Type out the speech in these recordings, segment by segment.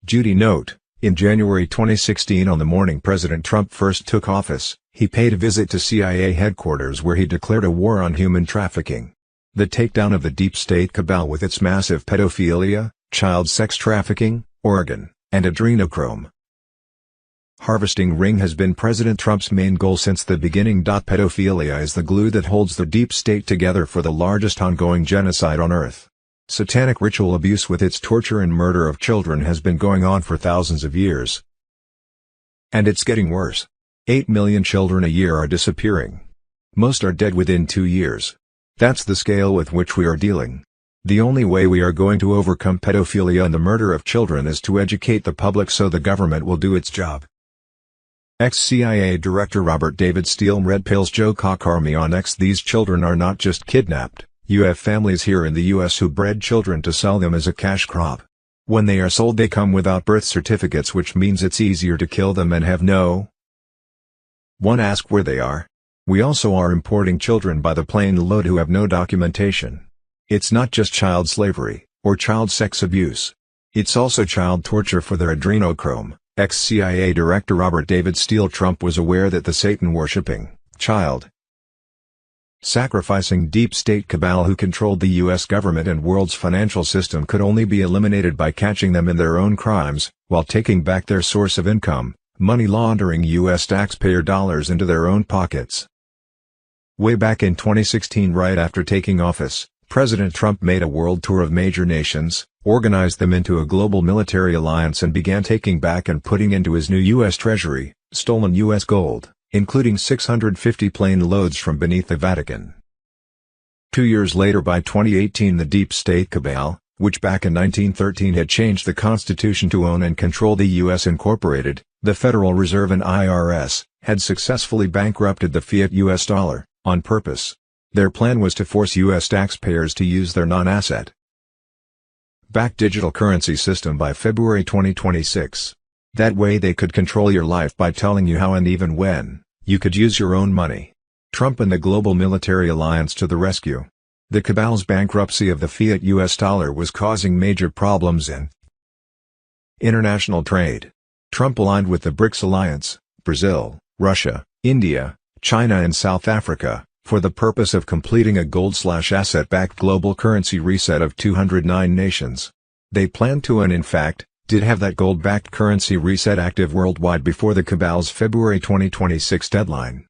Judy note, in January 2016, on the morning President Trump first took office, he paid a visit to CIA headquarters where he declared a war on human trafficking. The takedown of the deep state cabal with its massive pedophilia, child sex trafficking, organ, and adrenochrome harvesting ring has been President Trump's main goal since the beginning. Pedophilia is the glue that holds the deep state together for the largest ongoing genocide on Earth. Satanic ritual abuse with its torture and murder of children has been going on for thousands of years. And it's getting worse. 8 million children a year are disappearing. Most are dead within 2 years. That's the scale with which we are dealing. The only way we are going to overcome pedophilia and the murder of children is to educate the public so the government will do its job. Ex-CIA Director Robert David Steele Red Pill's Joe Cock-Army on X. These children are not just kidnapped. You have families here in the U.S. who bred children to sell them as a cash crop. When they are sold they come without birth certificates, which means it's easier to kill them and have no one ask where they are. We also are importing children by the plane load who have no documentation. It's not just child slavery, or child sex abuse. It's also child torture for their adrenochrome. Ex-CIA Director Robert David Steele Trump was aware that the Satan-worshipping, child sacrificing deep state cabal who controlled the U.S. government and world's financial system could only be eliminated by catching them in their own crimes, while taking back their source of income, money laundering U.S. taxpayer dollars into their own pockets. Way back in 2016, right after taking office, President Trump made a world tour of major nations, organized them into a global military alliance and began taking back and putting into his new U.S. Treasury, stolen U.S. gold, including 650 plane loads from beneath the Vatican. 2 years later, by 2018, the deep state cabal, which back in 1913 had changed the Constitution to own and control the U.S. Incorporated, the Federal Reserve and IRS, had successfully bankrupted the fiat U.S. dollar, on purpose. Their plan was to force U.S. taxpayers to use their non-asset backed digital currency system by February 2026. That way they could control your life by telling you how and even when you could use your own money. Trump and the global military alliance to the rescue. The cabal's bankruptcy of the fiat U.S. dollar was causing major problems in international trade. Trump aligned with the BRICS alliance, Brazil, Russia, India, China and South Africa, for the purpose of completing a gold/asset-backed global currency reset of 209 nations. They planned to and in fact, did have that gold-backed currency reset active worldwide before the cabal's February 2026 deadline.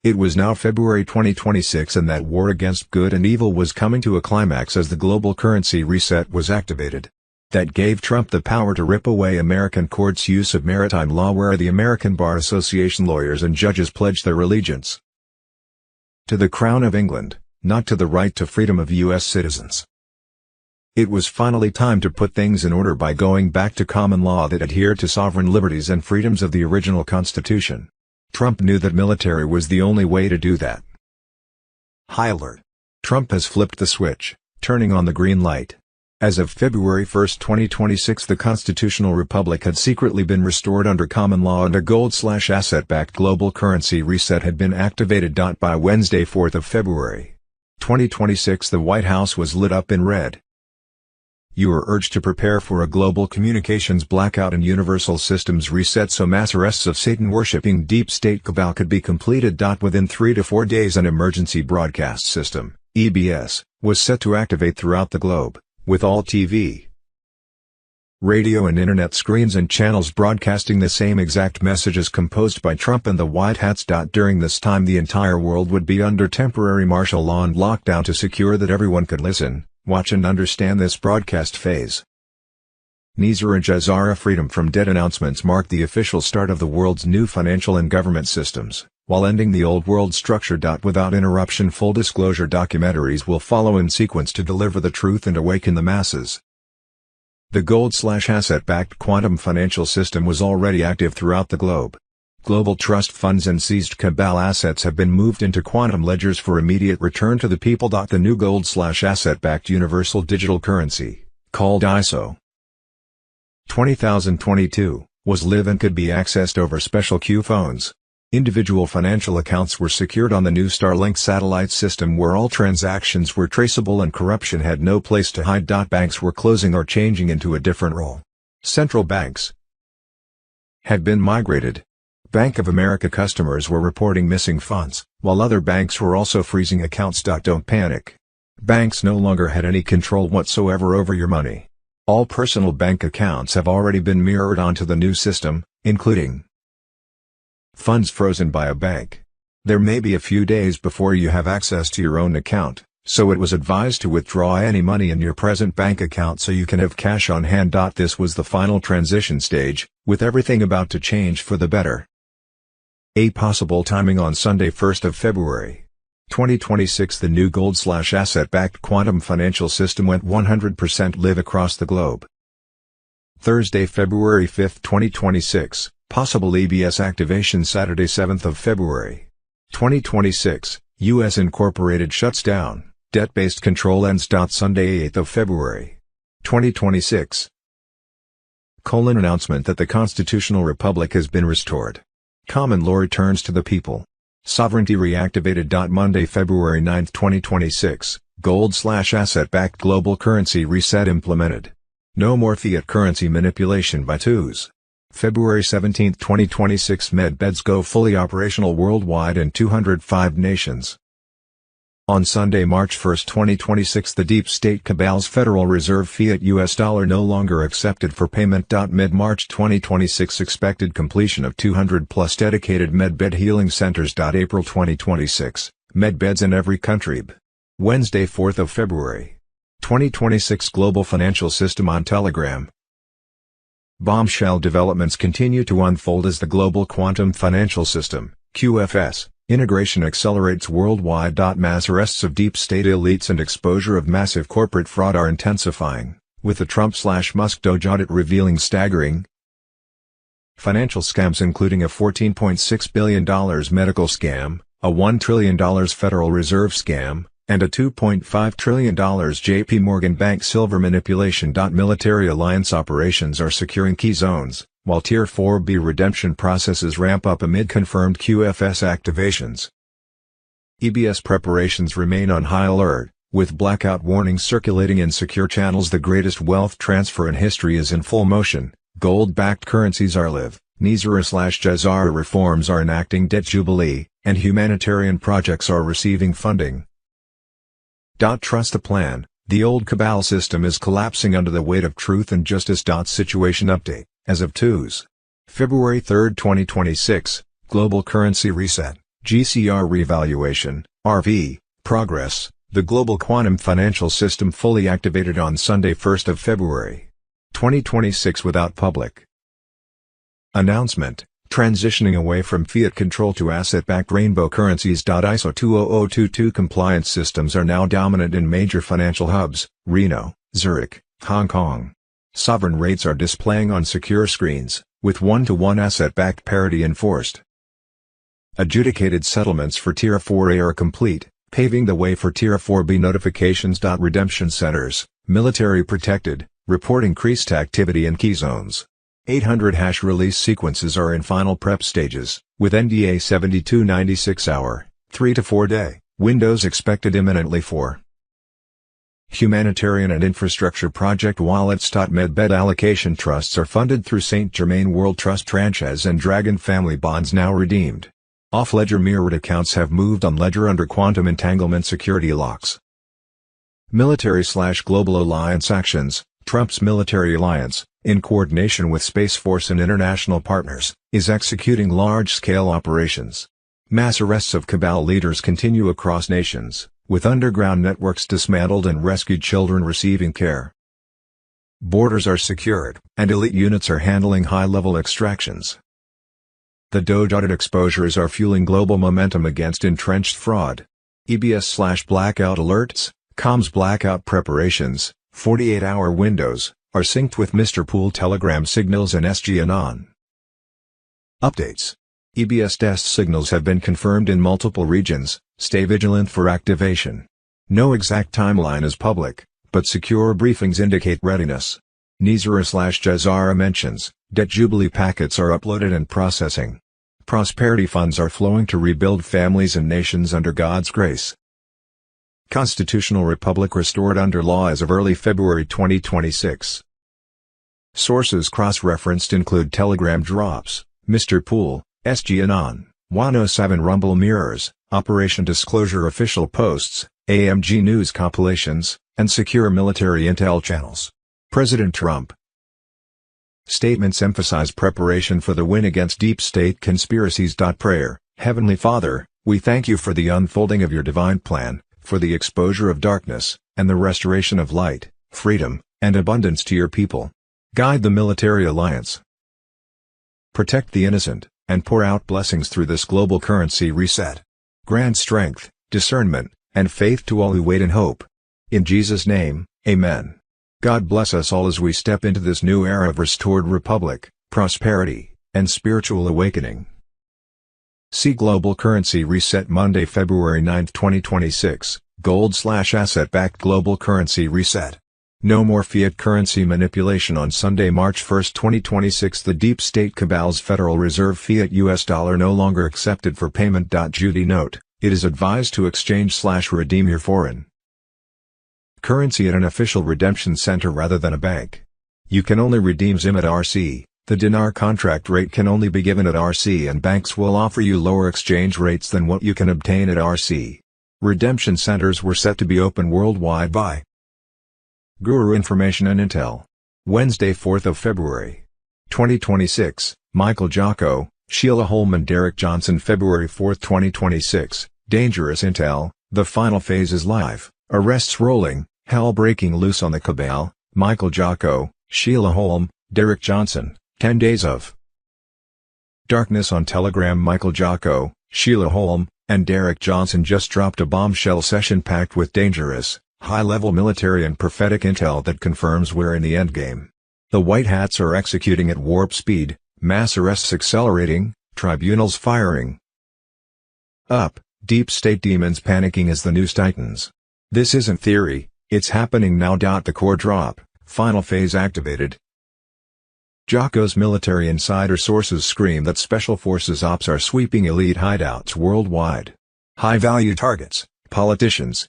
It was now February 2026 and that war against good and evil was coming to a climax as the global currency reset was activated. That gave Trump the power to rip away American courts' use of maritime law, where the American Bar Association lawyers and judges pledged their allegiance to the Crown of England, not to the right to freedom of U.S. citizens. It was finally time to put things in order by going back to common law that adhered to sovereign liberties and freedoms of the original Constitution. Trump knew that military was the only way to do that. High alert! Trump has flipped the switch, turning on the green light. As of February 1, 2026, the constitutional republic had secretly been restored under common law and a gold/asset-backed global currency reset had been activated. By Wednesday, 4th of February, 2026, the White House was lit up in red. You are urged to prepare for a global communications blackout and universal systems reset so mass arrests of Satan-worshipping deep state cabal could be completed. Within 3 to 4 days, an emergency broadcast system, EBS, was set to activate throughout the globe, with all TV, radio and internet screens and channels broadcasting the same exact messages composed by Trump and the White Hats. During this time, the entire world would be under temporary martial law and lockdown to secure that everyone could listen, watch and understand this broadcast phase. Nizar and Jazara Freedom from Debt announcements marked the official start of the world's new financial and government systems, while ending the old world structure. Without interruption, full disclosure documentaries will follow in sequence to deliver the truth and awaken the masses. The gold/asset-backed quantum financial system was already active throughout the globe. Global trust funds and seized cabal assets have been moved into quantum ledgers for immediate return to the people. The new gold/asset-backed universal digital currency, called ISO 20022, was live and could be accessed over special Q phones. Individual financial accounts were secured on the new Starlink satellite system where all transactions were traceable and corruption had no place to hide. Banks were closing or changing into a different role. Central banks had been migrated. Bank of America customers were reporting missing funds, while other banks were also freezing accounts. Don't panic. Banks no longer had any control whatsoever over your money. All personal bank accounts have already been mirrored onto the new system, including funds frozen by a bank. There may be a few days before you have access to your own account, so it was advised to withdraw any money in your present bank account so you can have cash on hand. This was the final transition stage, with everything about to change for the better. A possible timing on Sunday 1st of February 2026. The new gold/asset-backed quantum financial system went 100% live across the globe. Thursday, February 5, 2026, possible EBS activation. Saturday, 7th of February 2026, U.S. Incorporated shuts down, debt-based control ends. Sunday, 8th of February 2026. Announcement that the constitutional republic has been restored. Common law returns to the people. Sovereignty reactivated. Monday, February 9, 2026, gold/asset-backed global currency reset implemented. No more fiat currency manipulation by twos. February 17, 2026, medbeds go fully operational worldwide in 205 nations. On Sunday, March 1, 2026, the deep state cabal's Federal Reserve fiat US dollar no longer accepted for payment. Mid-March 2026, expected completion of 200+ dedicated medbed healing centers. April 2026, medbeds in every country. Wednesday, 4th of February 2026, global financial system on Telegram. Bombshell developments continue to unfold as the global quantum financial system, QFS, integration accelerates worldwide. Mass arrests of deep state elites and exposure of massive corporate fraud are intensifying, with the Trump/Musk Doge audit revealing staggering financial scams, including a $14.6 billion medical scam, a $1 trillion Federal Reserve scam, and a $2.5 trillion J.P. Morgan bank silver manipulation. Military alliance operations are securing key zones, while Tier 4B redemption processes ramp up amid confirmed QFS activations. EBS preparations remain on high alert, with blackout warnings circulating in secure channels. The greatest wealth transfer in history is in full motion. Gold-backed currencies are live, NISR/GCR reforms are enacting debt jubilee, and humanitarian projects are receiving funding. Trust the plan, the old cabal system is collapsing under the weight of truth and justice. Situation update, as of February 3, 2026, global currency reset, GCR revaluation, RV, progress, the global quantum financial system fully activated on Sunday 1st of February 2026 without public announcement. Transitioning away from fiat control to asset-backed rainbow currencies. ISO 20022 compliance systems are now dominant in major financial hubs, Reno, Zurich, Hong Kong. Sovereign rates are displaying on secure screens, with one-to-one asset-backed parity enforced. Adjudicated settlements for Tier 4A are complete, paving the way for Tier 4B notifications. Redemption centers, military protected, report increased activity in key zones. 800 hash release sequences are in final prep stages, with NDA 72-96-hour, 3 to 4 day, windows expected imminently for humanitarian and infrastructure project wallets. Medbed allocation trusts are funded through St. Germain World Trust tranches and Dragon family bonds now redeemed. Off-ledger mirrored accounts have moved on ledger under quantum entanglement security locks. Military/global alliance actions. Trump's military alliance, in coordination with Space Force and international partners, is executing large-scale operations. Mass arrests of cabal leaders continue across nations, with underground networks dismantled and rescued children receiving care. Borders are secured, and elite units are handling high-level extractions. The Doge audit exposures are fueling global momentum against entrenched fraud. EBS/blackout alerts, comms blackout preparations, 48-hour windows, are synced with Mr. Pool Telegram signals and SGAnon. Updates. EBS test signals have been confirmed in multiple regions, stay vigilant for activation. No exact timeline is public, but secure briefings indicate readiness. NISR/GCR mentions, debt jubilee packets are uploaded and processing. Prosperity funds are flowing to rebuild families and nations under God's grace. Constitutional Republic restored under law as of early February 2026. Sources cross-referenced include Telegram drops, Mr. Pool, SG Anon, 107 Rumble mirrors, Operation Disclosure official posts, AMG News compilations, and secure military intel channels. President Trump. Statements emphasize preparation for the win against deep state conspiracies. Prayer, Heavenly Father, we thank you for the unfolding of your divine plan, for the exposure of darkness, and the restoration of light, freedom, and abundance to your people. Guide the military alliance. Protect the innocent, and pour out blessings through this global currency reset. Grant strength, discernment, and faith to all who wait in hope. In Jesus' name, Amen. God bless us all as we step into this new era of restored republic, prosperity, and spiritual awakening. See Global Currency Reset Monday, February 9, 2026, Gold/Asset-Backed Global Currency Reset. No more fiat currency manipulation on Sunday, March 1, 2026. The deep state cabal's Federal Reserve fiat US dollar no longer accepted for payment. Judy note, it is advised to exchange/redeem your foreign currency at an official redemption center rather than a bank. You can only redeem ZIM at RC, the dinar contract rate can only be given at RC, and banks will offer you lower exchange rates than what you can obtain at RC. Redemption centers were set to be open worldwide by Guru Information and Intel. Wednesday, 4th of February, 2026, Michael Jocko, Sheila Holman, Derek Johnson. February 4, 2026, Dangerous Intel, the final phase is live, arrests rolling, hell breaking loose on the cabal. Michael Jocko, Sheila Holm, Derek Johnson, 10 days of darkness on Telegram. Michael Jocko, Sheila Holm, and Derek Johnson just dropped a bombshell session packed with dangerous, high-level military and prophetic intel that confirms we're in the endgame. The White Hats are executing at warp speed, mass arrests accelerating, tribunals firing up, deep state demons panicking as the news tightens. This isn't theory, it's happening now. The core drop, final phase activated. Jocko's military insider sources scream that Special Forces ops are sweeping elite hideouts worldwide. High-value targets, politicians,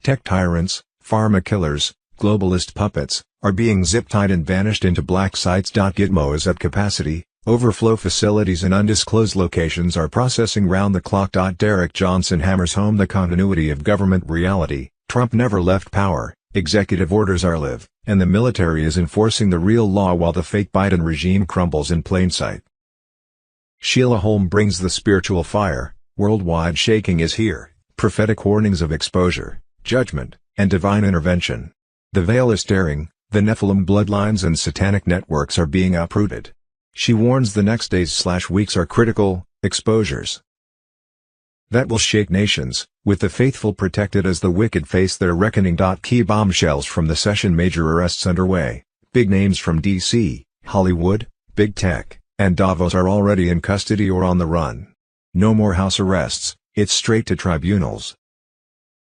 tech tyrants, pharma killers, globalist puppets, are being zip-tied and vanished into black sites. Gitmo is at capacity, overflow facilities and undisclosed locations are processing round the clock. Derek Johnson hammers home the continuity of government reality. Trump never left power, executive orders are live, and the military is enforcing the real law while the fake Biden regime crumbles in plain sight. Sheila Holm brings the spiritual fire. Worldwide shaking is here, prophetic warnings of exposure, judgment, and divine intervention. The veil is tearing, the Nephilim bloodlines and satanic networks are being uprooted. She warns the next days/weeks are critical, exposures that will shake nations, with the faithful protected as the wicked face their reckoning. Key bombshells from the session. Major arrests underway, big names from DC, Hollywood, Big Tech, and Davos are already in custody or on the run. No more house arrests, it's straight to tribunals.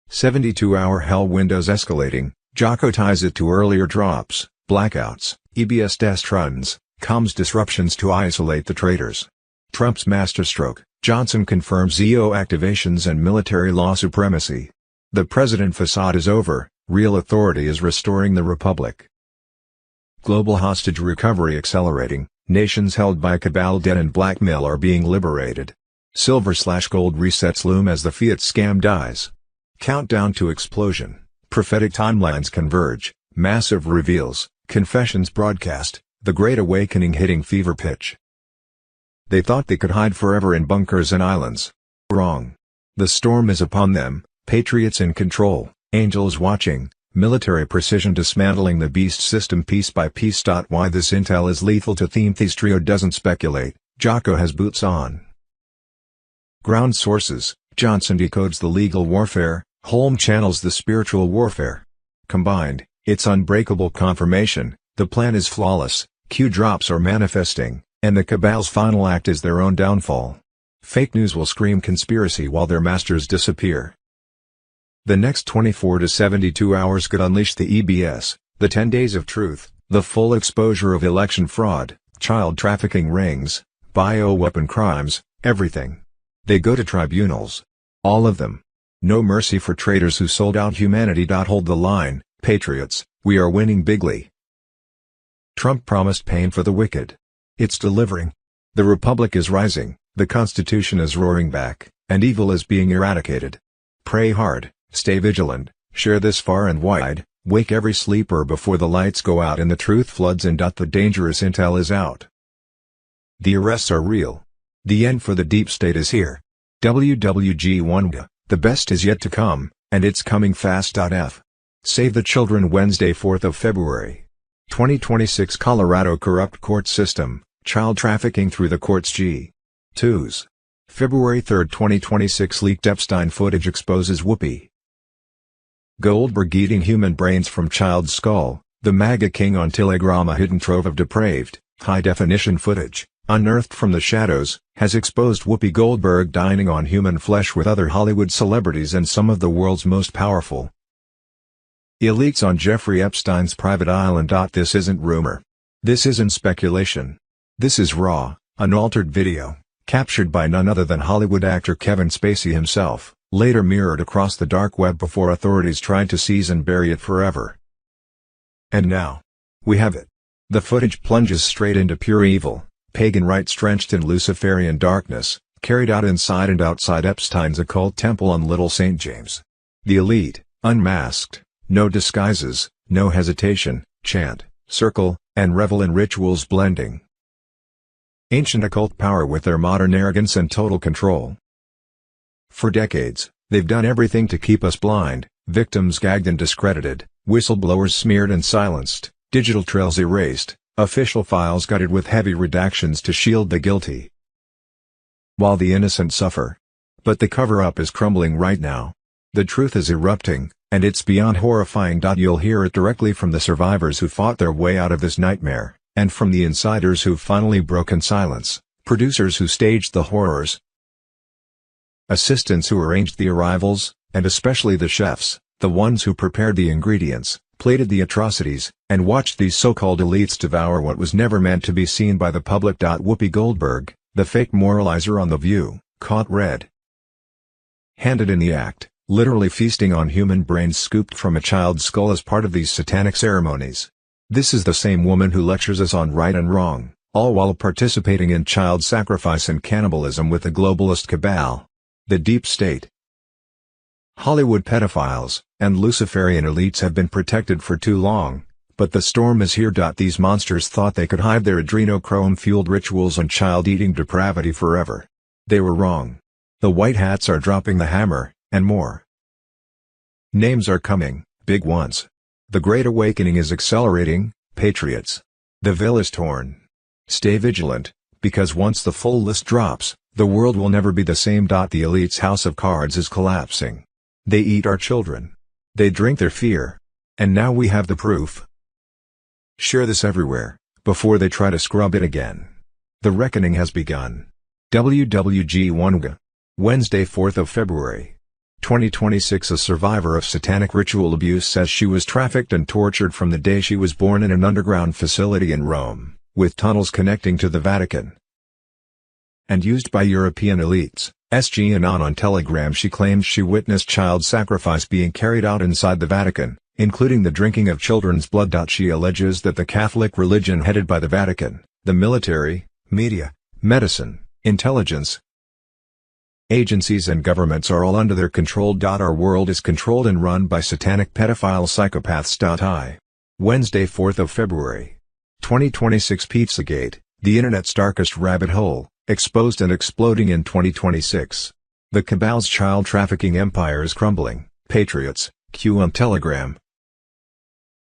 72-hour hell windows escalating. Jocko ties it to earlier drops, blackouts, EBS test runs, comms disruptions to isolate the traitors. Trump's masterstroke. Johnson confirms EO activations and military law supremacy. The president facade is over, real authority is restoring the republic. Global hostage recovery accelerating. Nations held by cabal debt and blackmail are being liberated. Silver/gold resets loom as the fiat scam dies. Countdown to explosion. Prophetic timelines converge, massive reveals, confessions broadcast, the Great Awakening hitting fever pitch. They thought they could hide forever in bunkers and islands. Wrong. The storm is upon them, patriots in control, angels watching, military precision dismantling the beast system piece by piece. Why this intel is lethal to theme. This trio doesn't speculate, Jocko has boots on ground. Sources. Johnson decodes the legal warfare, Holm channels the spiritual warfare. Combined, it's unbreakable confirmation, the plan is flawless, Q drops are manifesting, and the cabal's final act is their own downfall. Fake news will scream conspiracy while their masters disappear. The next 24 to 72 hours could unleash the EBS, the 10 days of truth, the full exposure of election fraud, child trafficking rings, bioweapon crimes, everything. They go to tribunals. All of them. No mercy for traitors who sold out humanity. Hold the line, patriots, we are winning bigly. Trump promised pain for the wicked. It's delivering. The Republic is rising, the Constitution is roaring back, and evil is being eradicated. Pray hard, stay vigilant, share this far and wide, wake every sleeper before the lights go out and the truth floods in. The dangerous intel is out. The arrests are real. The end for the deep state is here. WWG1. The best is yet to come, and it's coming fast. Save the Children Wednesday 4th of February. 2026 Colorado corrupt court system, child trafficking through the courts. G2s. February 3, 2026 leaked Epstein footage exposes Whoopi Goldberg eating human brains from child's skull. The MAGA king on Telegram. A hidden trove of depraved, high-definition footage, unearthed from the shadows, has exposed Whoopi Goldberg dining on human flesh with other Hollywood celebrities and some of the world's most powerful elites on Jeffrey Epstein's private island. This isn't rumor. This isn't speculation. This is raw, unaltered video, captured by none other than Hollywood actor Kevin Spacey himself, later mirrored across the dark web before authorities tried to seize and bury it forever. And now, we have it. The footage plunges straight into pure evil, pagan rites drenched in Luciferian darkness, carried out inside and outside Epstein's occult temple on Little St. James. The elite, unmasked, no disguises, no hesitation, chant, circle, and revel in rituals blending ancient occult power with their modern arrogance and total control. For decades, they've done everything to keep us blind, victims gagged and discredited, whistleblowers smeared and silenced, digital trails erased, official files gutted with heavy redactions to shield the guilty, while the innocent suffer. But the cover-up is crumbling right now. The truth is erupting, and it's beyond horrifying. You'll hear it directly from the survivors who fought their way out of this nightmare, and from the insiders who've finally broken silence, producers who staged the horrors, assistants who arranged the arrivals, and especially the chefs, the ones who prepared the ingredients, plated the atrocities, and watched these so-called elites devour what was never meant to be seen by the public. Whoopi Goldberg, the fake moralizer on The View, caught red-handed in the act, literally feasting on human brains scooped from a child's skull as part of these satanic ceremonies. This is the same woman who lectures us on right and wrong, all while participating in child sacrifice and cannibalism with the globalist cabal, the deep state. Hollywood pedophiles and Luciferian elites have been protected for too long, but the storm is here. These monsters thought they could hide their adrenochrome-fueled rituals and child-eating depravity forever. They were wrong. The white hats are dropping the hammer, and more names are coming, big ones. The Great Awakening is accelerating, patriots. The veil is torn. Stay vigilant, because once the full list drops, the world will never be the same. The elite's house of cards is collapsing. They eat our children. They drink their fear. And now we have the proof. Share this everywhere, before they try to scrub it again. The reckoning has begun. WWG1. Wednesday 4th of February. 2026. A survivor of satanic ritual abuse says she was trafficked and tortured from the day she was born in an underground facility in Rome, with tunnels connecting to the Vatican, and used by European elites. SGAnon on Telegram. She claims she witnessed child sacrifice being carried out inside the Vatican, including the drinking of children's blood. She alleges that the Catholic religion headed by the Vatican, the military, media, medicine, intelligence agencies and governments are all under their control. Our world is controlled and run by satanic pedophile psychopaths. Wednesday 4th of February. 2026 Pizzagate, the internet's darkest rabbit hole, exposed and exploding in 2026. The cabal's child trafficking empire is crumbling. Patriots, Q on Telegram.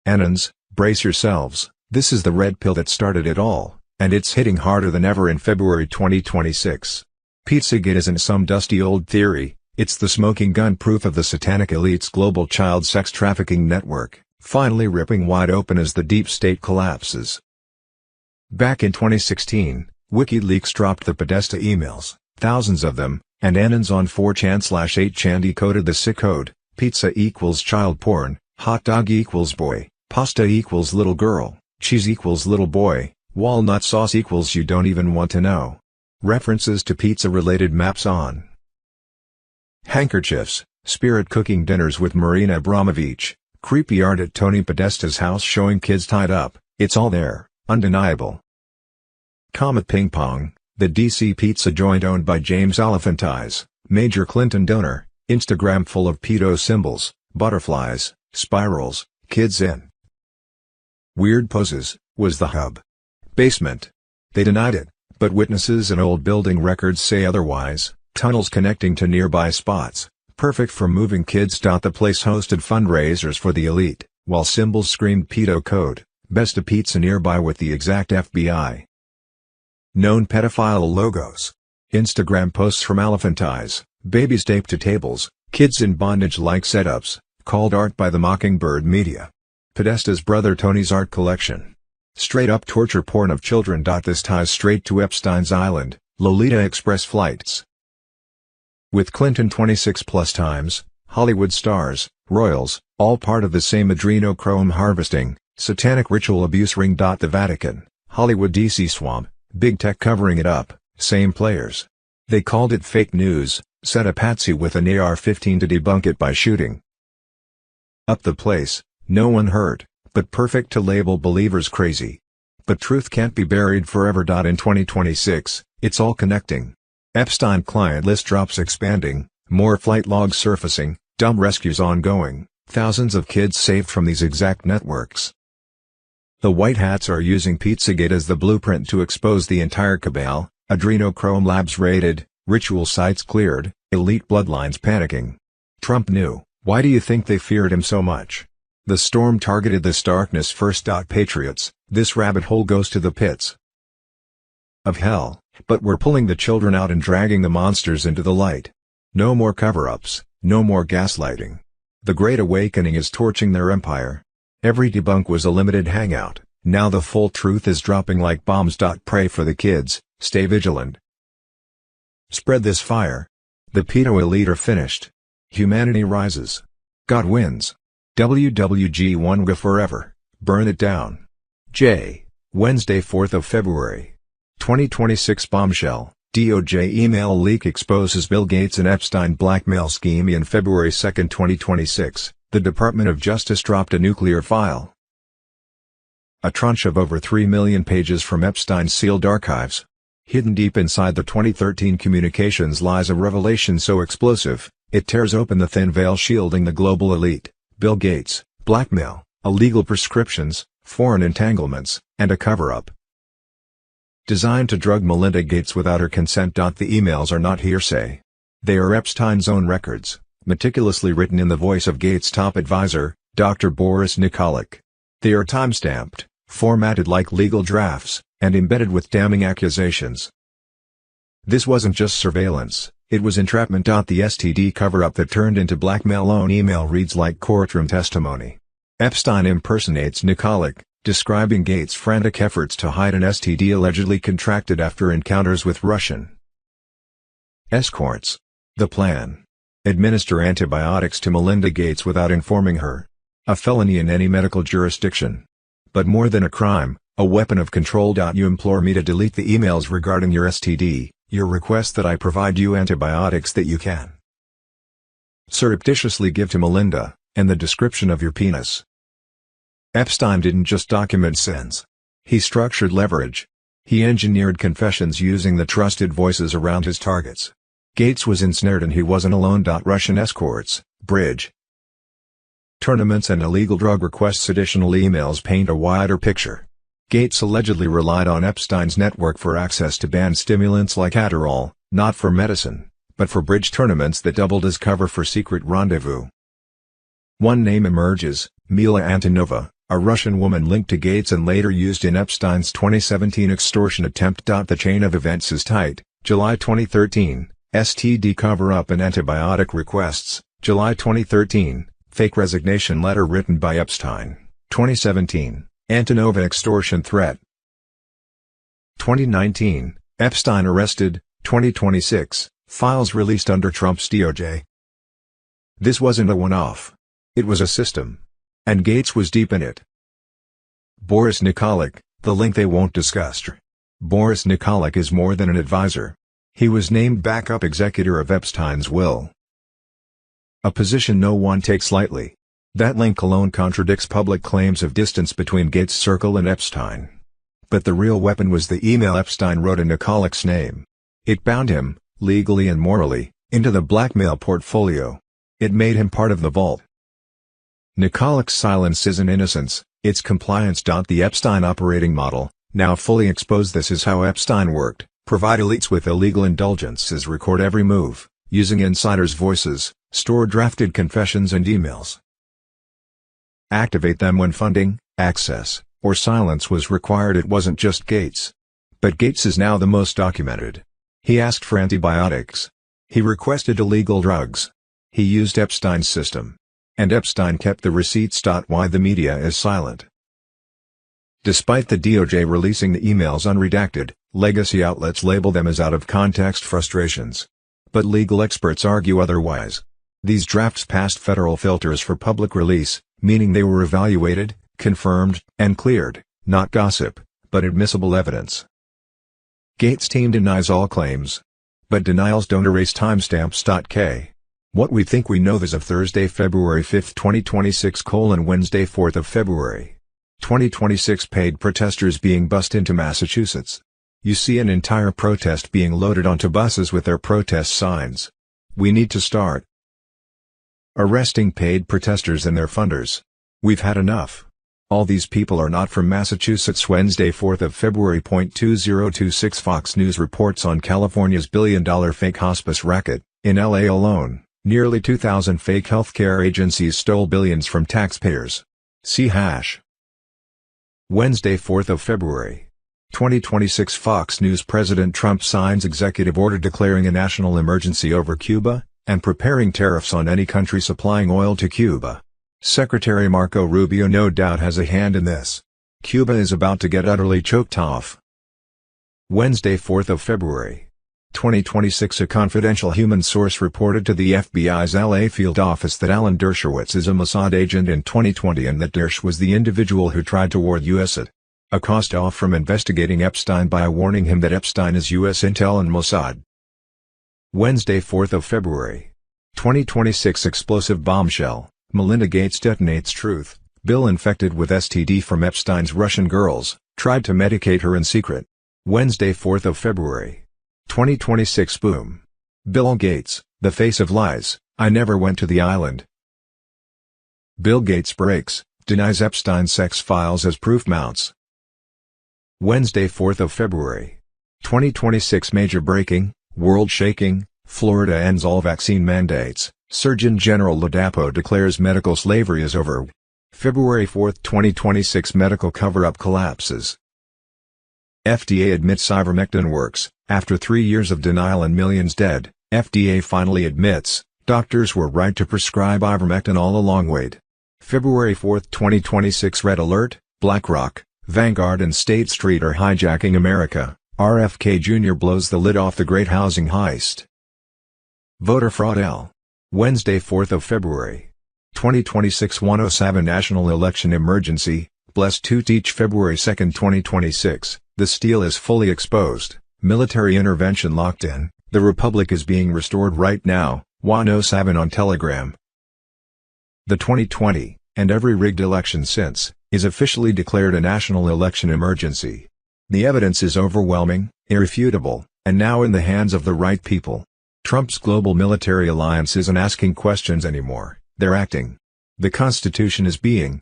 Anons, brace yourselves, this is the red pill that started it all, and it's hitting harder than ever in February 2026. Pizzagate isn't some dusty old theory, it's the smoking gun proof of the satanic elite's global child sex trafficking network, finally ripping wide open as the deep state collapses. Back in 2016, WikiLeaks dropped the Podesta emails, thousands of them, and Anons on 4chan/8chan decoded the SIC code: pizza equals child porn, hot dog equals boy, pasta equals little girl, cheese equals little boy, walnut sauce equals you don't even want to know. References to pizza-related maps on handkerchiefs, spirit cooking dinners with Marina Abramovich, creepy art at Tony Podesta's house showing kids tied up, it's all there. undeniable. Comet Ping Pong, the DC pizza joint owned by James Alefantis, major Clinton donor, Instagram full of pedo symbols, butterflies, spirals, kids in weird poses, was the hub. Basement. They denied it, but witnesses and old building records say otherwise. Tunnels connecting to nearby spots, perfect for moving kids. The place hosted fundraisers for the elite, while symbols screamed pedo code, best a pizza nearby with the exact FBI. Known pedophile logos. Instagram posts from Alefantis, babies taped to tables, kids in bondage-like setups, called art by the Mockingbird media. Podesta's brother Tony's art collection. Straight-up torture porn of children. This ties straight to Epstein's Island, Lolita Express flights. With Clinton 26+ times, Hollywood stars, royals, all part of the same adrenochrome harvesting, satanic ritual abuse ring. The Vatican, Hollywood DC swamp, big tech covering it up, same players. They called it fake news, set a patsy with an AR-15 to debunk it by shooting up the place, no one hurt, but perfect to label believers crazy. But truth can't be buried forever. In 2026, it's all connecting. Epstein client list drops expanding, more flight logs surfacing, dumb rescues ongoing, thousands of kids saved from these exact networks. The White Hats are using Pizzagate as the blueprint to expose the entire cabal, adrenochrome labs raided, ritual sites cleared, elite bloodlines panicking. Trump knew. Why do you think they feared him so much? The storm targeted this darkness first. Patriots, this rabbit hole goes to the pits of hell, but we're pulling the children out and dragging the monsters into the light. No more cover-ups, no more gaslighting. The Great Awakening is torching their empire. Every debunk was a limited hangout, now the full truth is dropping like bombs. Pray for the kids, stay vigilant. Spread this fire. The pedo elite are finished. Humanity rises. God wins. WWG1GA forever, burn it down. Wednesday 4th of February. 2026 bombshell, DOJ email leak exposes Bill Gates and Epstein blackmail scheme. On February 2, 2026, the Department of Justice dropped a nuclear file. A tranche of over 3 million pages from Epstein's sealed archives. Hidden deep inside the 2013 communications lies a revelation so explosive, it tears open the thin veil shielding the global elite. Bill Gates, blackmail, illegal prescriptions, foreign entanglements, and a cover-up. Designed to drug Melinda Gates without her consent. The emails are not hearsay. They are Epstein's own records, meticulously written in the voice of Gates' top advisor, Dr. Boris Nikolic. They are time-stamped, formatted like legal drafts, and embedded with damning accusations. This wasn't just surveillance, it was entrapment. The STD cover-up that turned into blackmail. On email reads like courtroom testimony. Epstein impersonates Nikolic, describing Gates' frantic efforts to hide an STD allegedly contracted after encounters with Russian escorts. The plan: administer antibiotics to Melinda Gates without informing her. A felony in any medical jurisdiction. But more than a crime, a weapon of control. You implore me to delete the emails regarding your STD, your request that I provide you antibiotics that you can surreptitiously give to Melinda, and the description of your penis. Epstein didn't just document sins. He structured leverage. He engineered confessions using the trusted voices around his targets. Gates was ensnared and he wasn't alone. Russian escorts, bridge tournaments and illegal drug requests. Additional emails paint a wider picture. Gates allegedly relied on Epstein's network for access to banned stimulants like Adderall, not for medicine, but for bridge tournaments that doubled as cover for secret rendezvous. One name emerges, Mila Antonova, a Russian woman linked to Gates and later used in Epstein's 2017 extortion attempt. The chain of events is tight. July 2013, STD cover-up and antibiotic requests. July 2013, fake resignation letter written by Epstein. 2017, Antonova extortion threat. 2019, Epstein arrested. 2026, files released under Trump's DOJ. This wasn't a one-off. It was a system. And Gates was deep in it. Boris Nikolic, the link they won't discuss. Boris Nikolic is more than an advisor. He was named backup executor of Epstein's will. A position no one takes lightly. That link alone contradicts public claims of distance between Gates' circle and Epstein. But the real weapon was the email Epstein wrote in Nikolich's name. It bound him, legally and morally, into the blackmail portfolio. It made him part of the vault. Nikolich's silence isn't innocence, it's compliance. The Epstein operating model, now fully exposed. This is how Epstein worked: provide elites with illegal indulgences, record every move, using insiders' voices, store drafted confessions and emails. Activate them when funding, access, or silence was required. It wasn't just Gates. But Gates is now the most documented. He asked for antibiotics. He requested illegal drugs. He used Epstein's system. And Epstein kept the receipts. Why the media is silent. Despite the DOJ releasing the emails unredacted, legacy outlets label them as out-of-context frustrations. But legal experts argue otherwise. These drafts passed federal filters for public release, meaning they were evaluated, confirmed, and cleared, not gossip, but admissible evidence. Gates' team denies all claims. But denials don't erase timestamps. What we think we know as of Thursday, February 5, 2026 - Wednesday, 4th of February, 2026. Paid protesters being bussed into Massachusetts. You see an entire protest being loaded onto buses with their protest signs. We need to start arresting paid protesters and their funders. We've had enough. All these people are not from Massachusetts. Wednesday, 4th of February. 2026 Fox News reports on California's billion-dollar fake hospice racket. In LA alone, nearly 2,000 fake healthcare agencies stole billions from taxpayers. See # Wednesday, 4th of February. 2026 Fox News President Trump signs executive order declaring a national emergency over Cuba, and preparing tariffs on any country supplying oil to Cuba. Secretary Marco Rubio no doubt has a hand in this. Cuba is about to get utterly choked off. Wednesday, 4th of February. 2026 A confidential human source reported to the FBI's LA field office that Alan Dershowitz is a Mossad agent in 2020 and that Dersh was the individual who tried to ward U.S. Acosta off from investigating Epstein by warning him that Epstein is U.S. intel and Mossad. Wednesday, 4th of February. 2026 Explosive bombshell. Melinda Gates detonates truth. Bill infected with STD from Epstein's Russian girls, tried to medicate her in secret. Wednesday, 4th of February. 2026 Boom. Bill Gates, the face of lies, I never went to the island. Bill Gates breaks, denies Epstein's sex files as proof mounts. Wednesday, 4th of February. 2026 Major breaking, world shaking, Florida ends all vaccine mandates. Surgeon General Ladapo declares medical slavery is over. February 4, 2026 Medical cover-up collapses. FDA admits ivermectin works. After 3 years of denial and millions dead, FDA finally admits, doctors were right to prescribe ivermectin all along. Wait. February 4, 2026 Red Alert, BlackRock, Vanguard and State Street are hijacking America. RFK Jr. blows the lid off the great housing heist. Voter fraud L. Wednesday, 4th of February. 2026 107 National Election Emergency, blessed to teach February 2, 2026, the steal is fully exposed, military intervention locked in, the Republic is being restored right now, 107 on Telegram. The 2020, and every rigged election since, is officially declared a national election emergency. The evidence is overwhelming, irrefutable, and now in the hands of the right people. Trump's global military alliance isn't asking questions anymore, they're acting. The Constitution is being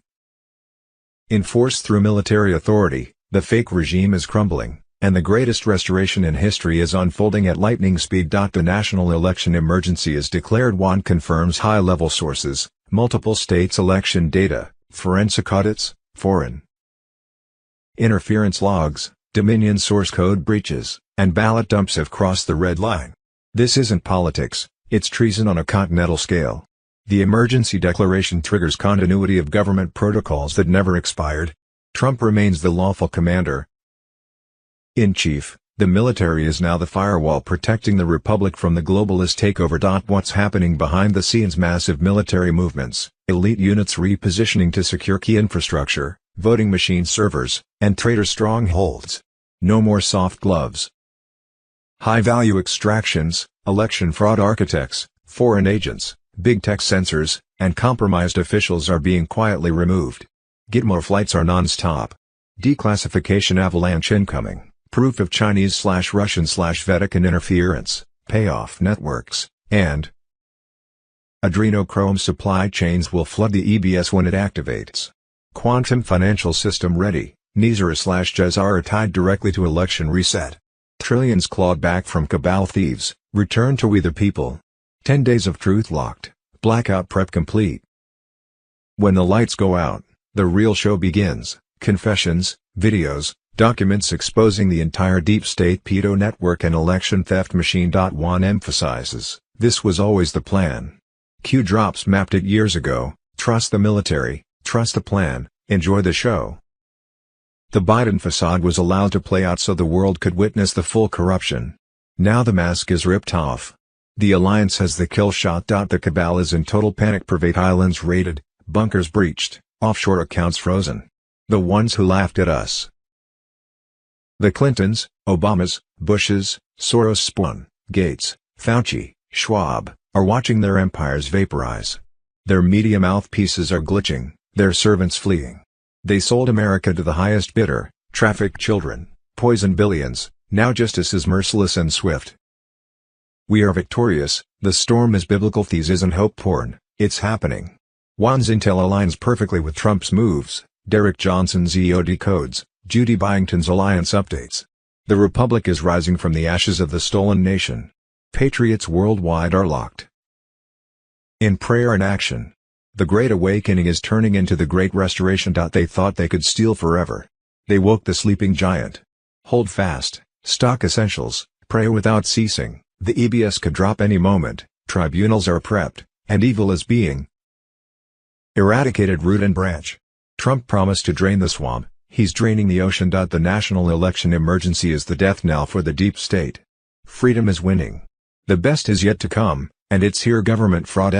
enforced through military authority, the fake regime is crumbling, and the greatest restoration in history is unfolding at lightning speed. The national election emergency is declared. One confirms high-level sources, multiple states' election data, forensic audits, foreign interference logs, Dominion source code breaches, and ballot dumps have crossed the red line. This isn't politics, it's treason on a continental scale. The emergency declaration triggers continuity of government protocols that never expired. Trump remains the lawful commander-in-chief. The military is now the firewall protecting the republic from the globalist takeover. What's happening behind the scenes? Massive military movements, elite units repositioning to secure key infrastructure, voting machine servers, and traitor strongholds. No more soft gloves. High-value extractions, election fraud architects, foreign agents, big tech censors, and compromised officials are being quietly removed. Gitmo flights are non-stop. Declassification avalanche incoming, proof of Chinese/Russian/Vatican interference, payoff networks, and adrenochrome supply chains will flood the EBS when it activates. Quantum financial system ready, NISR/GCR are tied directly to election reset. Trillions clawed back from cabal thieves, return to we the people. 10 days of truth locked, blackout prep complete. When the lights go out, the real show begins. Confessions, videos, documents exposing the entire deep state pedo network and election theft machine. One emphasizes, this was always the plan. Q drops mapped it years ago, trust the military, trust the plan, enjoy the show. The Biden facade was allowed to play out so the world could witness the full corruption. Now the mask is ripped off. The alliance has the kill shot. The cabal is in total panic. Private islands raided, bunkers breached, offshore accounts frozen. The ones who laughed at us. The Clintons, Obamas, Bushes, Soros spun, Gates, Fauci, Schwab, are watching their empires vaporize. Their media mouthpieces are glitching, their servants fleeing. They sold America to the highest bidder, trafficked children, poisoned billions. Now justice is merciless and swift. We are victorious. The storm is biblical. These isn't hope porn, it's happening. Juan's intel aligns perfectly with Trump's moves. Derek Johnson's EOD codes, Judy Byington's alliance updates. The Republic is rising from the ashes of the stolen nation. Patriots worldwide are locked in prayer and action. The Great Awakening is turning into the Great Restoration. They thought they could steal forever. They woke the sleeping giant. Hold fast, stock essentials, pray without ceasing. The EBS could drop any moment. Tribunals are prepped, and evil is being eradicated root and branch. Trump promised to drain the swamp, he's draining the ocean. The national election emergency is the death knell for the deep state. Freedom is winning. The best is yet to come, and it's here. Government fraud.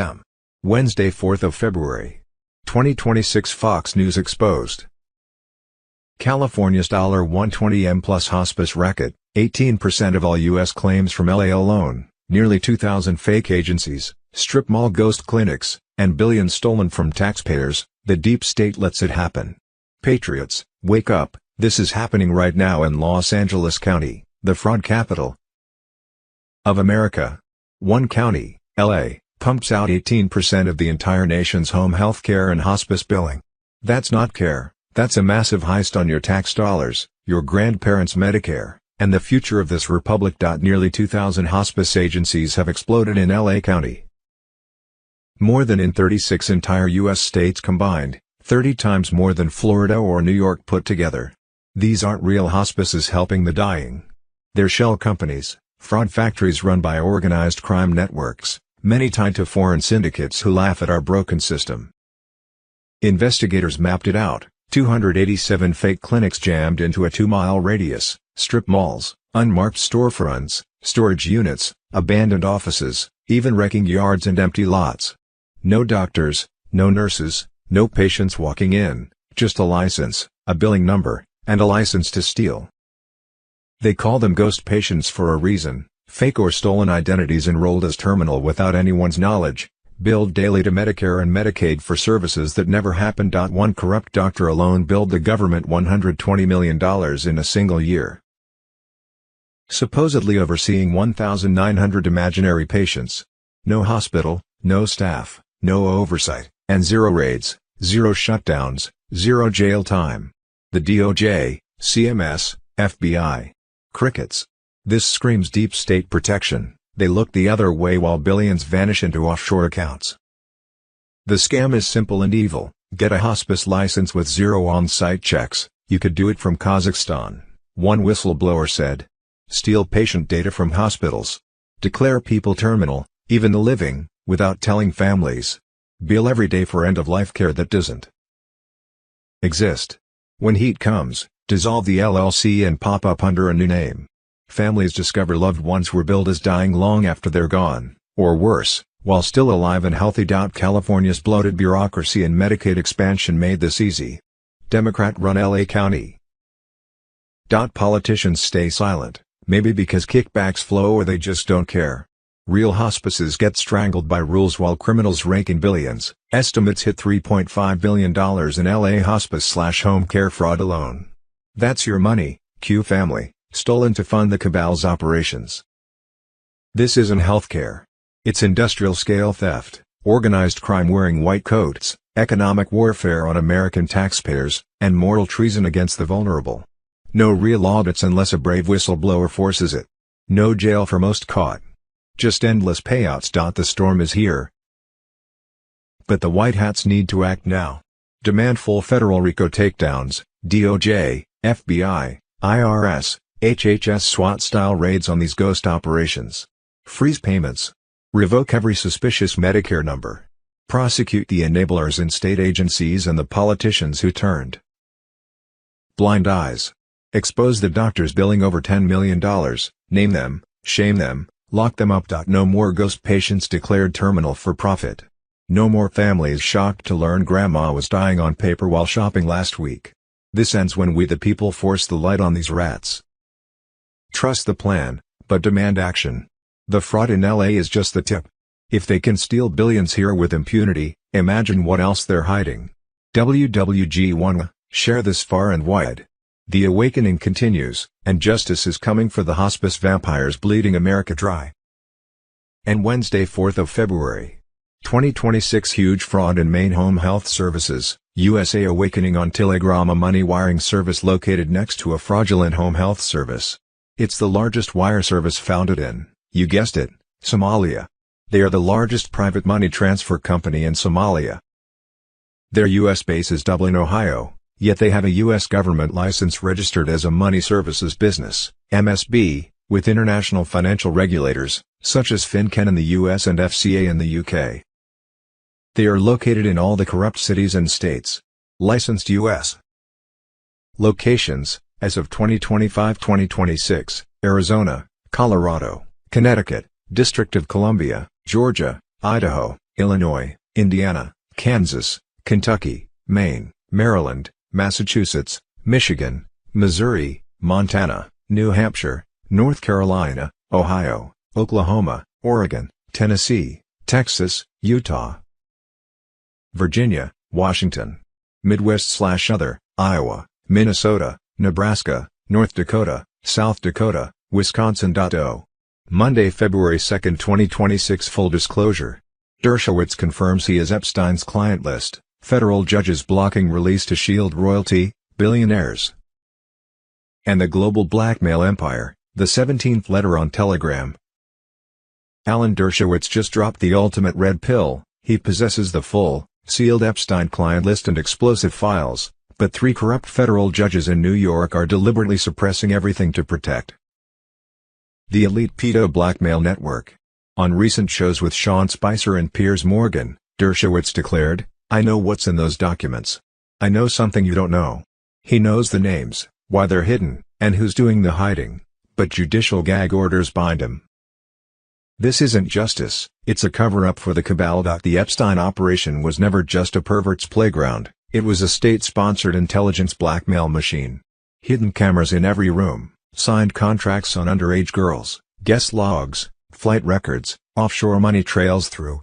Wednesday, 4th of February, 2026. Fox News exposed California's $120M plus hospice racket, 18% of all U.S. claims from LA alone, nearly 2,000 fake agencies, strip mall ghost clinics, and billions stolen from taxpayers. The deep state lets it happen. Patriots, wake up, this is happening right now in Los Angeles County, the fraud capital of America. One county, LA, pumps out 18% of the entire nation's home health care and hospice billing. That's not care, that's a massive heist on your tax dollars, your grandparents' Medicare, and the future of this republic. Nearly 2,000 hospice agencies have exploded in LA County. More than in 36 entire U.S. states combined, 30 times more than Florida or New York put together. These aren't real hospices helping the dying. They're shell companies, fraud factories run by organized crime networks, many tied to foreign syndicates who laugh at our broken system. Investigators mapped it out, 287 fake clinics jammed into a 2-mile radius, strip malls, unmarked storefronts, storage units, abandoned offices, even wrecking yards and empty lots. No doctors, no nurses, no patients walking in, just a license, a billing number, and a license to steal. They call them ghost patients for a reason, fake or stolen identities enrolled as terminal without anyone's knowledge, billed daily to Medicare and Medicaid for services that never happened. One corrupt doctor alone billed the government $120 million in a single year. Supposedly overseeing 1,900 imaginary patients. No hospital, no staff, no oversight, and zero raids, zero shutdowns, zero jail time. The DOJ, CMS, FBI. Crickets. This screams deep state protection. They look the other way while billions vanish into offshore accounts. The scam is simple and evil. Get a hospice license with zero on-site checks. You could do it from Kazakhstan, one whistleblower said. Steal patient data from hospitals. Declare people terminal, even the living, without telling families. Bill every day for end-of-life care that doesn't exist. When heat comes, dissolve the LLC and pop up under a new name. Families discover loved ones were billed as dying long after they're gone, or worse, while still alive and healthy. California's bloated bureaucracy and Medicaid expansion made this easy. Democrat-run LA County. Politicians stay silent, maybe because kickbacks flow or they just don't care. Real hospices get strangled by rules while criminals rake in billions. Estimates hit $3.5 billion in LA hospice/home care fraud alone. That's your money, Q family, stolen to fund the cabal's operations. This isn't healthcare. It's industrial-scale theft, organized crime wearing white coats, economic warfare on American taxpayers, and moral treason against the vulnerable. No real audits unless a brave whistleblower forces it. No jail for most caught. Just endless payouts. The storm is here. But the White Hats need to act now. Demand full federal RICO takedowns, DOJ, FBI, IRS, HHS SWAT-style raids on these ghost operations. Freeze payments. Revoke every suspicious Medicare number. Prosecute the enablers in state agencies and the politicians who turned blind eyes. Expose the doctors billing over $10 million, name them, shame them, lock them up. No more ghost patients declared terminal for profit. No more families shocked to learn grandma was dying on paper while shopping last week. This ends when we the people force the light on these rats. Trust the plan, but demand action. The fraud in LA is just the tip. If they can steal billions here with impunity, imagine what else they're hiding. WWG1, share this far and wide. The awakening continues, and justice is coming for the hospice vampires bleeding America dry. And Wednesday, 4th of February. 2026 huge fraud in Maine Home Health Services, USA awakening on Telegrama money wiring service located next to a fraudulent home health service. It's the largest wire service founded in, you guessed it, Somalia. They are the largest private money transfer company in Somalia. Their U.S. base is Dublin, Ohio, yet they have a U.S. government license registered as a money services business, MSB, with international financial regulators, such as FinCEN in the U.S. and FCA in the U.K. They are located in all the corrupt cities and states. Licensed U.S. locations, as of 2025-2026, Arizona, Colorado, Connecticut, District of Columbia, Georgia, Idaho, Illinois, Indiana, Kansas, Kentucky, Maine, Maryland, Massachusetts, Michigan, Missouri, Montana, New Hampshire, North Carolina, Ohio, Oklahoma, Oregon, Tennessee, Texas, Utah, Virginia, Washington, Midwest/other, Iowa, Minnesota, Nebraska, North Dakota, South Dakota, Wisconsin. Monday, February 2, 2026. Full disclosure. Dershowitz confirms he is Epstein's client list. Federal judges blocking release to shield royalty, billionaires, and the global blackmail empire. The 17th letter on Telegram. Alan Dershowitz just dropped the ultimate red pill. He possesses the full, sealed Epstein client list and explosive files, but 3 corrupt federal judges in New York are deliberately suppressing everything to protect the elite pedo blackmail network. On recent shows with Sean Spicer and Piers Morgan, Dershowitz declared, "I know what's in those documents. I know something you don't know." He knows the names, why they're hidden, and who's doing the hiding, but judicial gag orders bind him. This isn't justice, it's a cover-up for the cabal. The Epstein operation was never just a pervert's playground, it was a state-sponsored intelligence blackmail machine. Hidden cameras in every room, signed contracts on underage girls, guest logs, flight records, offshore money trails through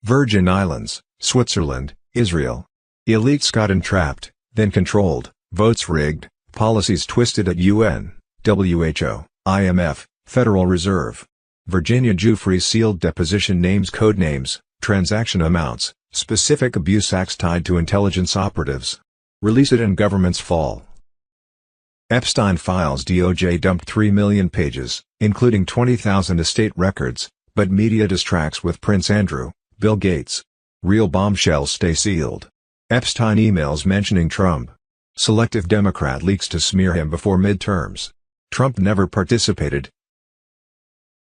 Virgin Islands, Switzerland, Israel. Elites got entrapped, then controlled, votes rigged, policies twisted at UN, WHO, IMF, Federal Reserve. Virginia Giuffre sealed deposition names, code names, transaction amounts, specific abuse acts tied to intelligence operatives. Release it and governments fall. Epstein files. DOJ dumped 3 million pages, including 20,000 estate records, but media distracts with Prince Andrew, Bill Gates. Real bombshells stay sealed. Epstein emails mentioning Trump. Selective Democrat leaks to smear him before midterms. Trump never participated.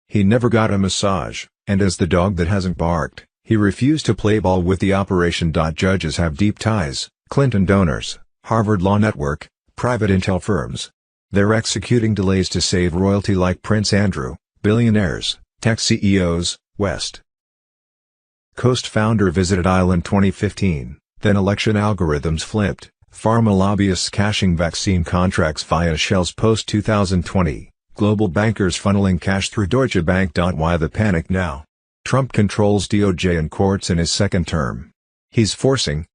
He never got a massage, and as the dog that hasn't barked, he refused to play ball with the operation. Judges have deep ties, Clinton donors, Harvard Law Network, private intel firms. They're executing delays to save royalty like Prince Andrew, billionaires, tech CEOs, West Coast founder visited island 2015, then election algorithms flipped, pharma lobbyists cashing vaccine contracts via shells post-2020. Global bankers funneling cash through Deutsche Bank. Why the panic now? Trump controls DOJ and courts in his second term. He's forcing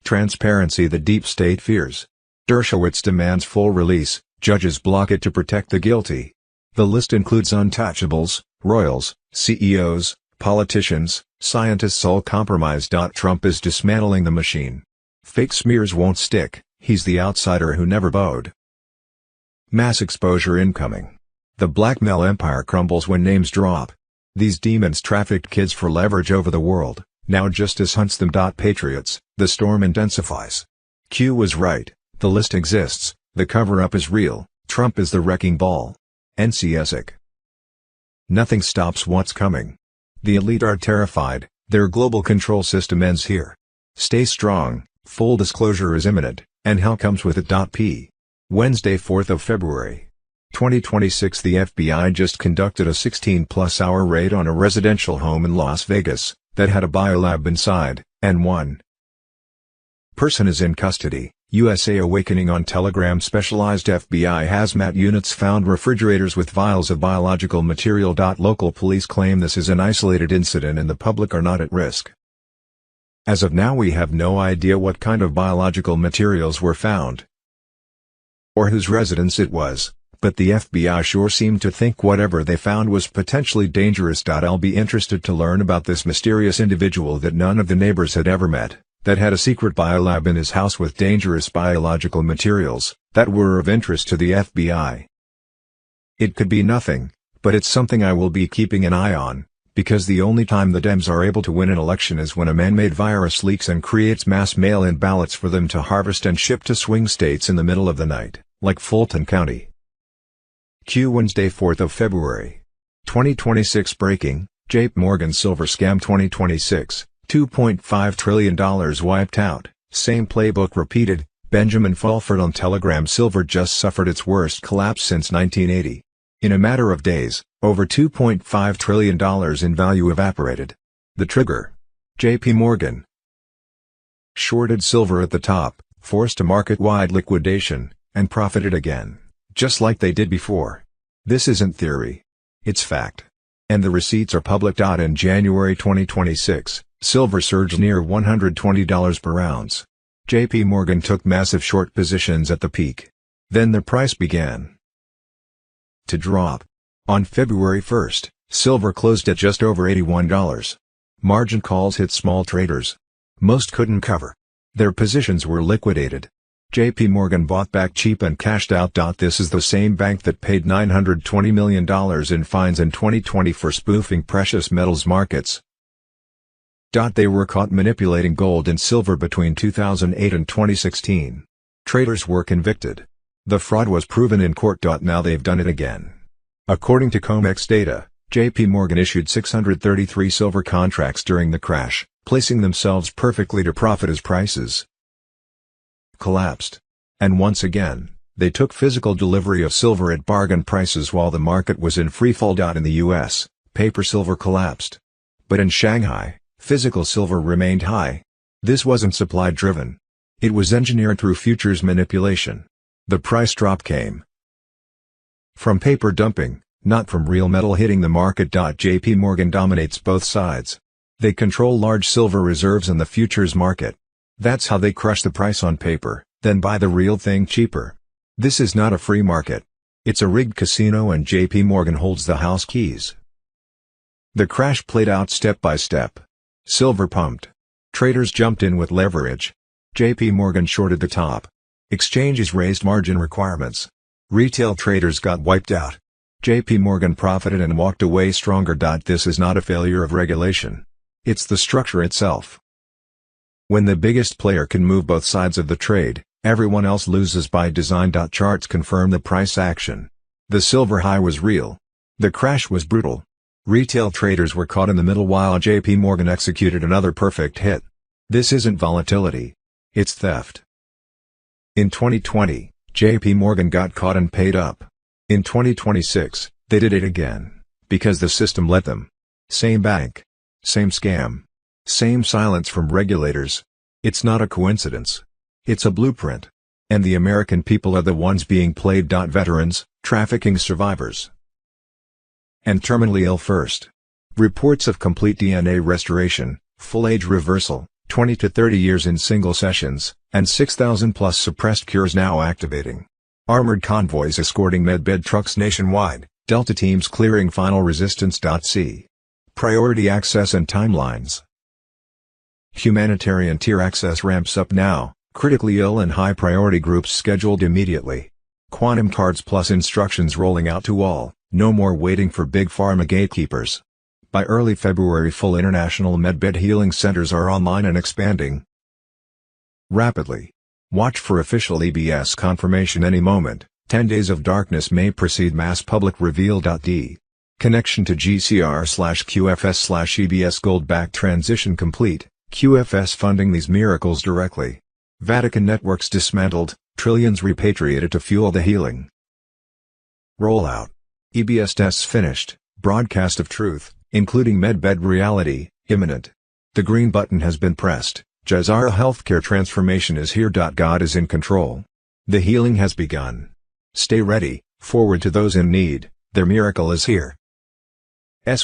transparency the deep state fears. Dershowitz demands full release, judges block it to protect the guilty. The list includes untouchables, royals, CEOs, politicians, scientists, all compromised. Trump is dismantling the machine. Fake smears won't stick, he's the outsider who never bowed. Mass exposure incoming. The blackmail empire crumbles when names drop. These demons trafficked kids for leverage over the world, now justice hunts them. Patriots, the storm intensifies. Q was right, the list exists, the cover-up is real, Trump is the wrecking ball. NCSIC. Nothing stops what's coming. The elite are terrified, their global control system ends here. Stay strong, full disclosure is imminent, and hell comes with it. P. Wednesday, 4th of February. 2026. The FBI just conducted a 16-plus-hour raid on a residential home in Las Vegas that had a biolab inside, and one person is in custody. USA awakening on Telegram. Specialized FBI hazmat units found refrigerators with vials of biological material. Local police claim this is an isolated incident and the public are not at risk. As of now, we have no idea what kind of biological materials were found or whose residence it was, but the FBI sure seemed to think whatever they found was potentially dangerous. I'll be interested to learn about this mysterious individual that none of the neighbors had ever met, that had a secret biolab in his house with dangerous biological materials that were of interest to the FBI. It could be nothing, but it's something I will be keeping an eye on, because the only time the Dems are able to win an election is when a man-made virus leaks and creates mass mail-in ballots for them to harvest and ship to swing states in the middle of the night, like Fulton County. Q. Wednesday, 4th of February. 2026 breaking, JP Morgan silver scam. 2026, $2.5 trillion wiped out, same playbook repeated. Benjamin Fulford on Telegram. Silver just suffered its worst collapse since 1980. In a matter of days, over $2.5 trillion in value evaporated. The trigger? JP Morgan shorted silver at the top, forced a market-wide liquidation, and profited again, just like they did before. This isn't theory. It's fact. And the receipts are public. In January 2026, silver surged near $120 per ounce. JP Morgan took massive short positions at the peak. Then the price began to drop. On February 1st, silver closed at just over $81. Margin calls hit small traders. Most couldn't cover. Their positions were liquidated. JP Morgan bought back cheap and cashed out. This is the same bank that paid $920 million in fines in 2020 for spoofing precious metals markets. They were caught manipulating gold and silver between 2008 and 2016. Traders were convicted. The fraud was proven in court. Now they've done it again. According to COMEX data, JP Morgan issued 633 silver contracts during the crash, placing themselves perfectly to profit as prices collapsed. And once again, they took physical delivery of silver at bargain prices while the market was in freefall. In the US, paper silver collapsed. But in Shanghai, physical silver remained high. This wasn't supply-driven. It was engineered through futures manipulation. The price drop came from paper dumping, not from real metal hitting the market. JP Morgan dominates both sides. They control large silver reserves in the futures market. That's how they crush the price on paper, then buy the real thing cheaper. This is not a free market. It's a rigged casino and JP Morgan holds the house keys. The crash played out step by step. Silver pumped. Traders jumped in with leverage. JP Morgan shorted the top. Exchanges raised margin requirements. Retail traders got wiped out. JP Morgan profited and walked away stronger. This is not a failure of regulation. It's the structure itself. When the biggest player can move both sides of the trade, everyone else loses by design. Charts confirm the price action. The silver high was real. The crash was brutal. Retail traders were caught in the middle while JP Morgan executed another perfect hit. This isn't volatility. It's theft. In 2020, JP Morgan got caught and paid up. In 2026, they did it again, because the system let them. Same bank. Same scam. Same silence from regulators. It's not a coincidence. It's a blueprint. And the American people are the ones being played. Veterans, trafficking survivors, and terminally ill first. Reports of complete DNA restoration, full age reversal, 20 to 30 years in single sessions, and 6,000 plus suppressed cures now activating. Armored convoys escorting medbed trucks nationwide, Delta teams clearing final resistance. C. Priority access and timelines. Humanitarian tier access ramps up now, critically ill and high-priority groups scheduled immediately. Quantum cards plus instructions rolling out to all, no more waiting for big pharma gatekeepers. By early February, full international medbed healing centers are online and expanding rapidly. Watch for official EBS confirmation any moment. 10 days of darkness may precede mass public reveal. D. Connection to GCR/QFS/EBS gold-backed transition complete, QFS funding these miracles directly. Vatican networks dismantled, trillions repatriated to fuel the healing. Rollout. EBS tests finished, broadcast of truth, including medbed reality, imminent. The green button has been pressed, GCR healthcare transformation is here. God is in control. The healing has begun. Stay ready, forward to those in need, their miracle is here.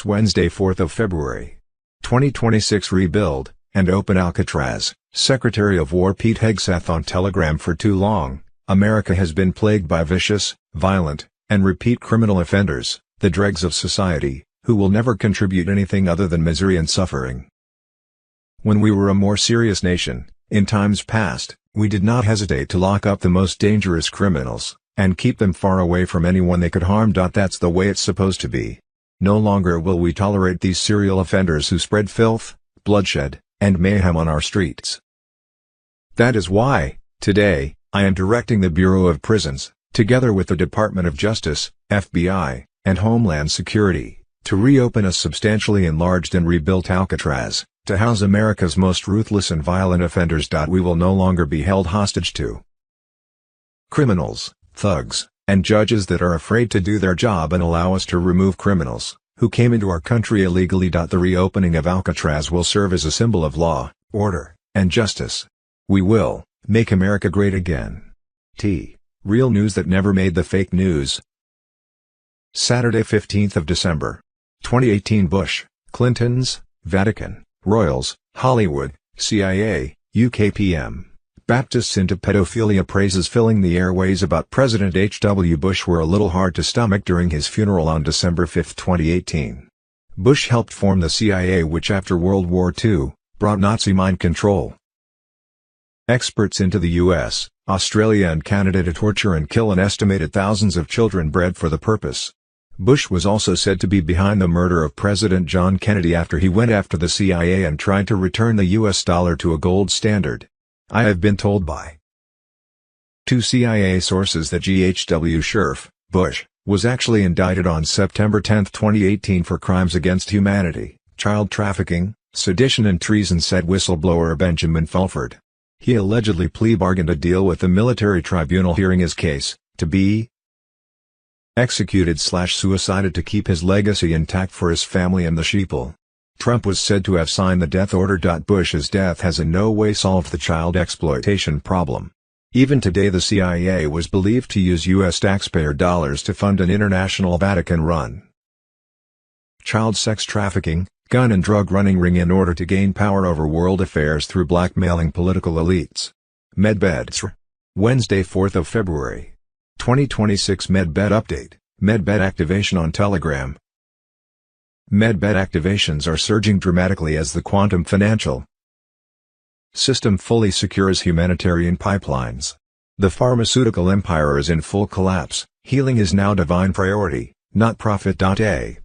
Wednesday 4th of February. 2026 Rebuild, and Open Alcatraz. Secretary of War Pete Hegseth on Telegram. For too long, America has been plagued by vicious, violent, and repeat criminal offenders, the dregs of society, who will never contribute anything other than misery and suffering. When we were a more serious nation, in times past, we did not hesitate to lock up the most dangerous criminals, and keep them far away from anyone they could harm. That's the way it's supposed to be. No longer will we tolerate these serial offenders who spread filth, bloodshed, and mayhem on our streets. That is why, today, I am directing the Bureau of Prisons, together with the Department of Justice, FBI, and Homeland Security, to reopen a substantially enlarged and rebuilt Alcatraz, to house America's most ruthless and violent offenders. We will no longer be held hostage to criminals, thugs, and judges that are afraid to do their job and allow us to remove criminals who came into our country illegally. The reopening of Alcatraz will serve as a symbol of law, order, and justice. We will make America great again. Real news that never made the fake news. Saturday 15th of December. 2018 Bush, Clintons, Vatican, Royals, Hollywood, CIA, UKPM. Baptists into pedophilia praises filling the airways about President H.W. Bush were a little hard to stomach during his funeral on December 5, 2018. Bush helped form the CIA, which after World War II, brought Nazi mind control. Experts into the U.S., Australia and Canada to torture and kill an estimated thousands of children bred for the purpose. Bush was also said to be behind the murder of President John Kennedy after he went after the CIA and tried to return the U.S. dollar to a gold standard. I have been told by two CIA sources that G.H.W. Sheriff Bush was actually indicted on September 10, 2018 for crimes against humanity, child trafficking, sedition and treason, said whistleblower Benjamin Fulford. He allegedly plea bargained a deal with the military tribunal hearing his case, to be executed/suicided to keep his legacy intact for his family and the sheeple. Trump was said to have signed the death order. Bush's death has in no way solved the child exploitation problem. Even today the CIA was believed to use U.S. taxpayer dollars to fund an international Vatican-run child sex trafficking, gun and drug running ring in order to gain power over world affairs through blackmailing political elites. Medbeds. Wednesday 4th of February. 2026 Medbed Update, Medbed Activation on Telegram. Medbed activations are surging dramatically as the quantum financial system fully secures humanitarian pipelines. The pharmaceutical empire is in full collapse, healing is now divine priority, not profit. A.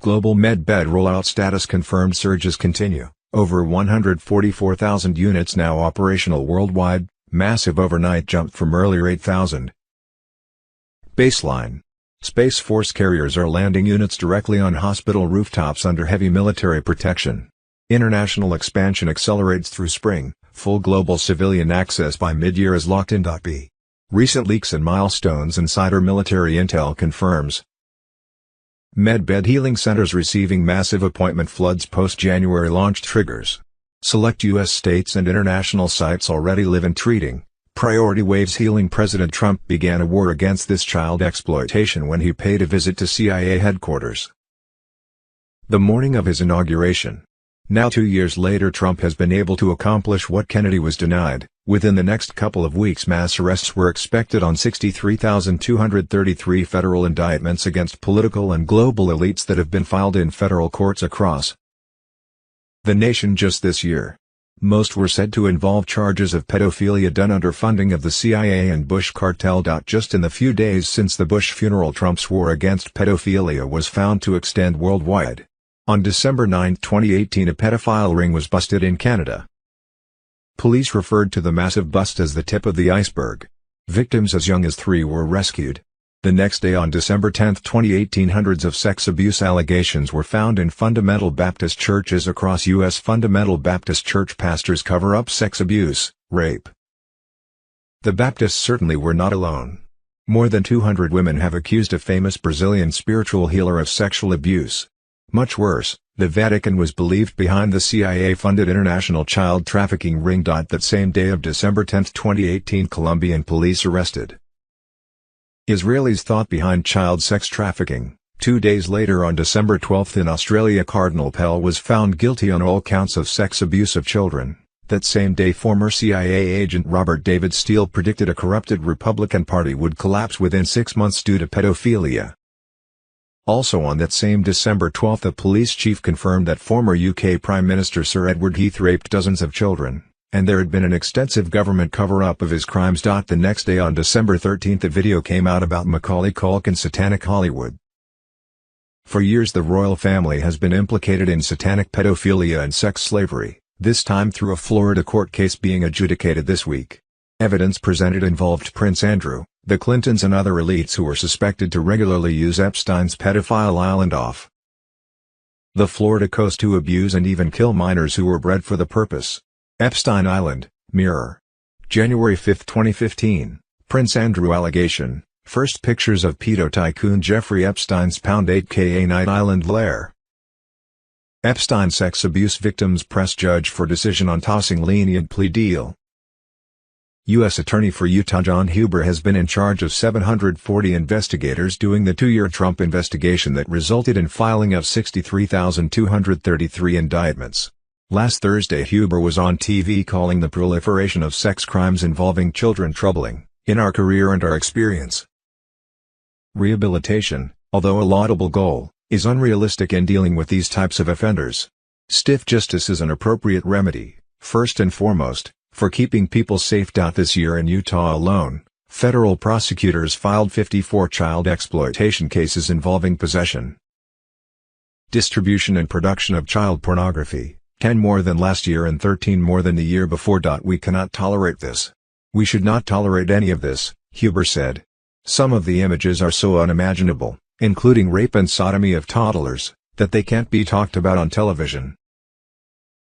Global Medbed rollout status confirmed. Surges continue, over 144,000 units now operational worldwide, massive overnight jump from earlier 8,000. Baseline. Space Force carriers are landing units directly on hospital rooftops under heavy military protection. International expansion accelerates through spring, full global civilian access by mid-year is locked in. B. Recent leaks and milestones. Insider military intel confirms. Medbed healing centers receiving massive appointment floods post-January launch triggers. Select U.S. states and international sites already live in treating priority waves healing. President Trump began a war against this child exploitation when he paid a visit to CIA headquarters the morning of his inauguration. Now 2 years later, Trump has been able to accomplish what Kennedy was denied. Within the next couple of weeks, mass arrests were expected on 63,233 federal indictments against political and global elites that have been filed in federal courts across the nation just this year. Most were said to involve charges of pedophilia done under funding of the CIA and Bush cartel. Just in the few days since the Bush funeral, Trump's war against pedophilia was found to extend worldwide. On December 9, 2018, a pedophile ring was busted in Canada. Police referred to the massive bust as the tip of the iceberg. Victims as young as 3 were rescued. The next day, on December 10, 2018, hundreds of sex abuse allegations were found in fundamental Baptist churches across U.S. Fundamental Baptist Church pastors cover up sex abuse, rape. The Baptists certainly were not alone. More than 200 women have accused a famous Brazilian spiritual healer of sexual abuse. Much worse, the Vatican was believed behind the CIA-funded international child trafficking ring. That same day of December 10, 2018, Colombian police arrested Israelis thought behind child sex trafficking. 2 days later, on December 12 in Australia, Cardinal Pell was found guilty on all counts of sex abuse of children. That same day, former CIA agent Robert David Steele predicted a corrupted Republican Party would collapse within 6 months due to pedophilia. Also on that same December 12, the police chief confirmed that former UK Prime Minister Sir Edward Heath raped dozens of children, and there had been an extensive government cover-up of his crimes. The next day, on December 13, a video came out about Macaulay Culkin's Satanic Hollywood. For years the royal family has been implicated in satanic pedophilia and sex slavery, this time through a Florida court case being adjudicated this week. Evidence presented involved Prince Andrew, the Clintons and other elites who were suspected to regularly use Epstein's pedophile island off the Florida coast to abuse and even kill minors who were bred for the purpose. Epstein Island, Mirror. January 5, 2015, Prince Andrew allegation, first pictures of pedo tycoon Jeffrey Epstein's £8K night island lair. Epstein sex abuse victims press judge for decision on tossing lenient plea deal. U.S. Attorney for Utah John Huber has been in charge of 740 investigators doing the 2-year Trump investigation that resulted in filing of 63,233 indictments. Last Thursday, Huber was on TV calling the proliferation of sex crimes involving children troubling. In our career and our experience, rehabilitation, although a laudable goal, is unrealistic in dealing with these types of offenders. Stiff justice is an appropriate remedy, first and foremost, for keeping people safe. This year in Utah alone, federal prosecutors filed 54 child exploitation cases involving possession, distribution and production of child pornography, 10 more than last year and 13 more than the year before. We cannot tolerate this. We should not tolerate any of this, Huber said. Some of the images are so unimaginable, including rape and sodomy of toddlers, that they can't be talked about on television.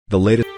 The latest